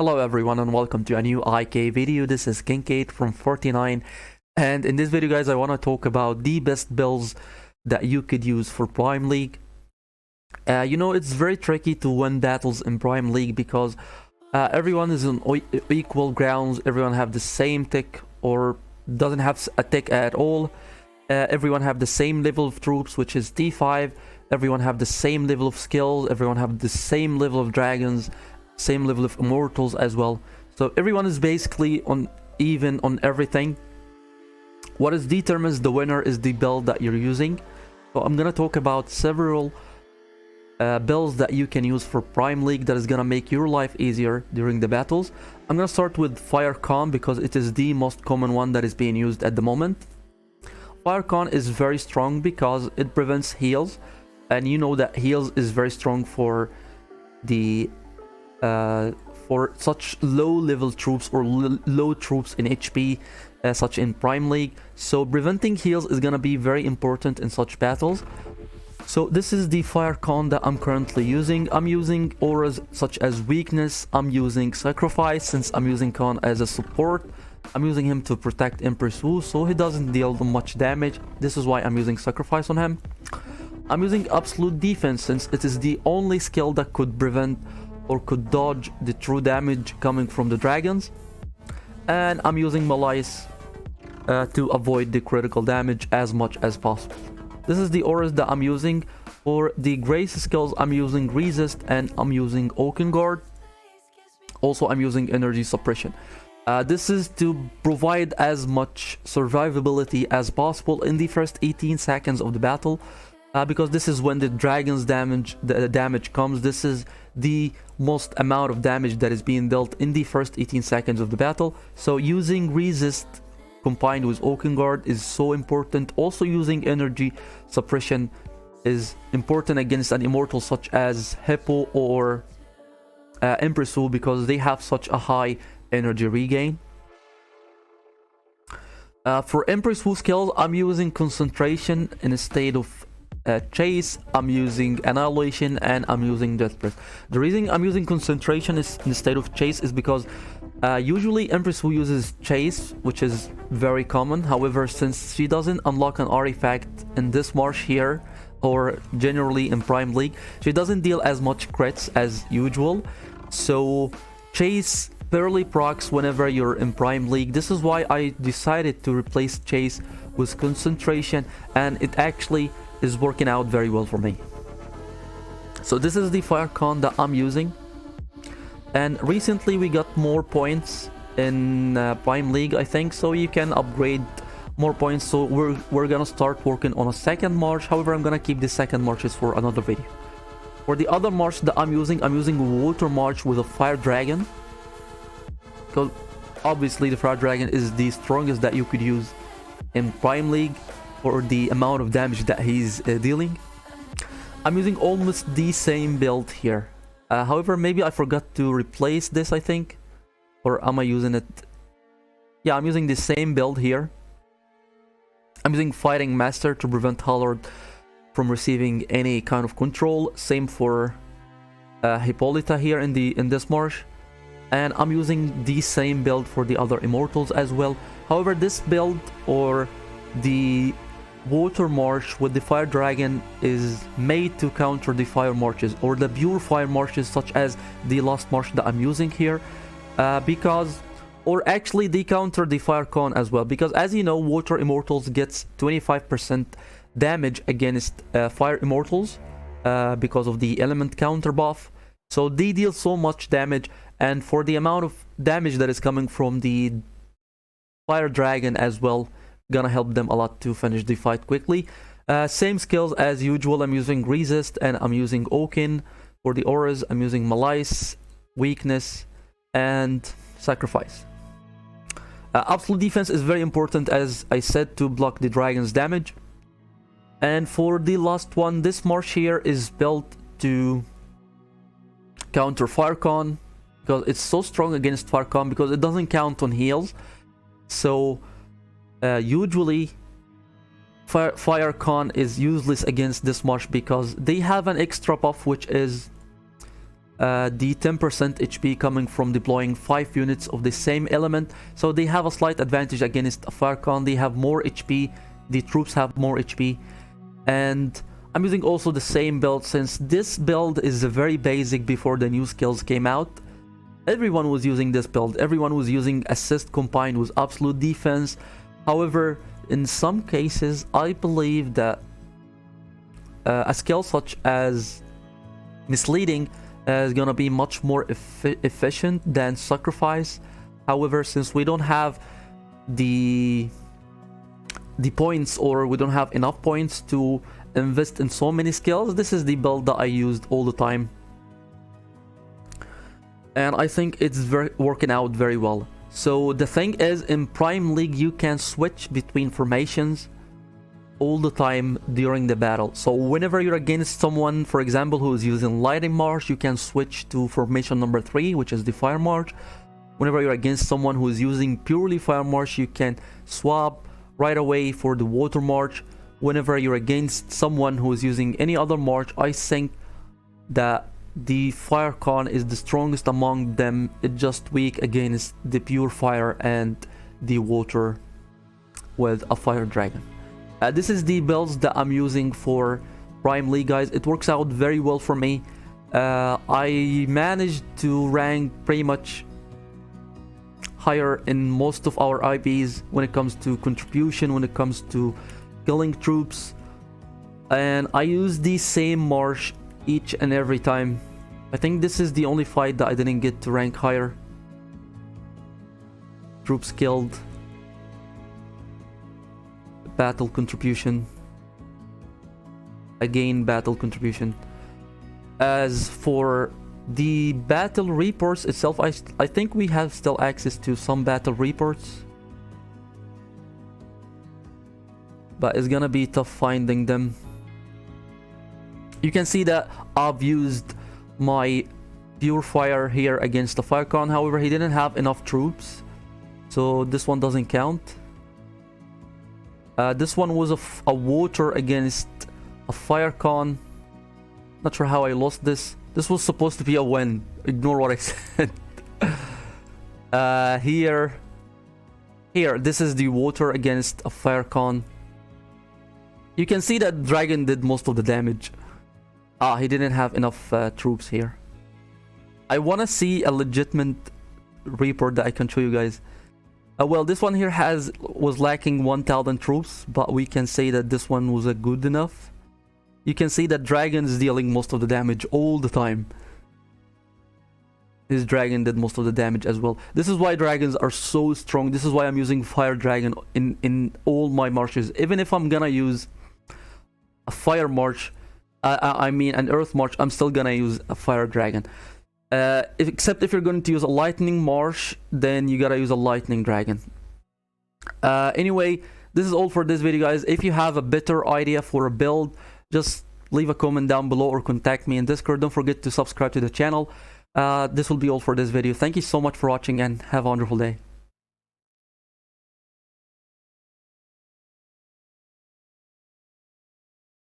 Hello everyone and welcome to a new IK video. This is King8 from 49, and in this video guys I want to talk about the best builds that you could use for Prime League. It's very tricky to win battles in Prime League because everyone is on equal grounds, everyone have the same tick or doesn't have a tick at all. Everyone have the same level of troops, which is T5. Everyone have the same level of skills, everyone have the same level of dragons, same level of immortals as well. So everyone is basically even on everything. What is determines the winner is the build that you're using. So I'm gonna talk about several builds that you can use for Prime League that is gonna make your life easier during the battles. I'm gonna start with Firecon because it is the most common one that is being used at the moment. Firecon is very strong because it prevents heals, and you know that heals is very strong for the for such low level troops or low troops in HP, such in Prime League. So preventing heals is gonna be very important in such battles. So this is the Firecon that I'm currently using. I'm using auras such as weakness, I'm using sacrifice since I'm using Khan as a support. I'm using him to protect Empress Wu so he doesn't deal much damage. This is why I'm using sacrifice on him. I'm using absolute defense since it is the only skill that could prevent or could dodge the true damage coming from the dragons. And I'm using Malice to avoid the critical damage as much as possible. This is the auras that I'm using. For the grace skills, I'm using resist and I'm using Oaken Guard. Also, I'm using energy suppression. This is to provide as much survivability as possible in the first 18 seconds of the battle. Because this is when the dragon's damage comes. This is the most amount of damage that is being dealt in the first 18 seconds of the battle. So using resist combined with Oaken Guard is so important. Also using energy suppression is important against an immortal such as Hippo or Empress Wu because they have such a high energy regain. For Empress Wu skills, I'm using concentration in a state of chase, I'm using annihilation, and I'm using death breath. The reason I'm using concentration is in the state of chase is because usually Empress Wu uses chase, which is very common. However, since she doesn't unlock an artifact in this march here or generally in Prime League, she doesn't deal as much crits as usual. So chase barely procs whenever you're in Prime League. This is why I decided to replace chase with concentration, and it actually is working out very well for me. So this is the Firecon that I'm using, and recently we got more points in Prime League, I think, so you can upgrade more points. So we're gonna start working on a second march. However, I'm gonna keep the second marches for another video. For the other march that I'm using water march with a fire dragon, because obviously the fire dragon is the strongest that you could use in Prime League for the amount of damage that he's dealing. I'm using almost the same build here. However, maybe I forgot to replace this, I think. Or am I using it? Yeah, I'm using the same build here. I'm using Fighting Master to prevent Hallard from receiving any kind of control. Same for Hippolyta here in this march. And I'm using the same build for the other immortals as well. However, this build or the water march with the fire dragon is made to counter the fire marches or the pure fire marches such as the last march that I'm using here, or actually they counter the Firecon as well, because as you know, water immortals gets 25% damage against fire immortals because of the element counter buff. So they deal so much damage, and for the amount of damage that is coming from the fire dragon as well, gonna help them a lot to finish the fight quickly. Same skills as usual. I'm using resist and I'm using Oaken. For the auras, I'm using Malice, weakness, and sacrifice. Absolute defense is very important, as I said, to block the dragon's damage. And for the last one, this march here is built to counter Firecon because it's so strong against Firecon because it doesn't count on heals. So usually Firecon is useless against this march because they have an extra buff, which is the 10% HP coming from deploying 5 units of the same element. So they have a slight advantage against a Firecon. They have more HP, the troops have more HP. And I'm using also the same build, since this build is very basic before the new skills came out. Everyone was using this build. Everyone was using assist combined with absolute defense. However, in some cases, I believe that a skill such as misleading is gonna be much more efficient than sacrifice. However, since we don't have the points, or we don't have enough points to invest in so many skills, this is the build that I used all the time, and I think it's working out very well. So the thing is, in Prime League you can switch between formations all the time during the battle. So whenever you're against someone, for example, who is using Lightning March, you can switch to formation number 3, which is the Fire March. Whenever you're against someone who is using purely Fire March, you can swap right away for the Water March. Whenever you're against someone who is using any other march, I think that the Firecon is the strongest among them. It's just weak against the pure fire and the water with a fire dragon. This is the builds that I'm using for Prime League, guys. It works out very well for me. I managed to rank pretty much higher in most of our IPs when it comes to contribution, when it comes to killing troops, and I use the same march each and every time. I think this is the only fight that I didn't get to rank higher. Troops killed, battle contribution, again battle contribution. As for the battle reports itself, I think we have still access to some battle reports, but it's gonna be tough finding them. You can see that I've used my pure fire here against the Firecon. However, he didn't have enough troops, so this one doesn't count. This one was a water against a Firecon. Not sure how I lost this. This was supposed to be a win. Ignore what I said. Here, this is the water against a Firecon. You can see that Dragon did most of the damage. He didn't have enough troops here. I want to see a legitimate report that I can show you guys. Well, this one here was lacking 1,000 troops, but we can say that this one was a good enough. You can see that Dragon is dealing most of the damage all the time. His Dragon did most of the damage as well. This is why Dragons are so strong. This is why I'm using Fire Dragon in all my marches. Even if I'm gonna use a Fire March, I mean an Earth March, I'm still gonna use a Fire Dragon. Except if you're going to use a Lightning March, then you gotta use a Lightning Dragon. Anyway, this is all for this video, guys. If you have a better idea for a build, just leave a comment down below or contact me in Discord. Don't forget to subscribe to the channel. This will be all for this video. Thank you so much for watching and have a wonderful day.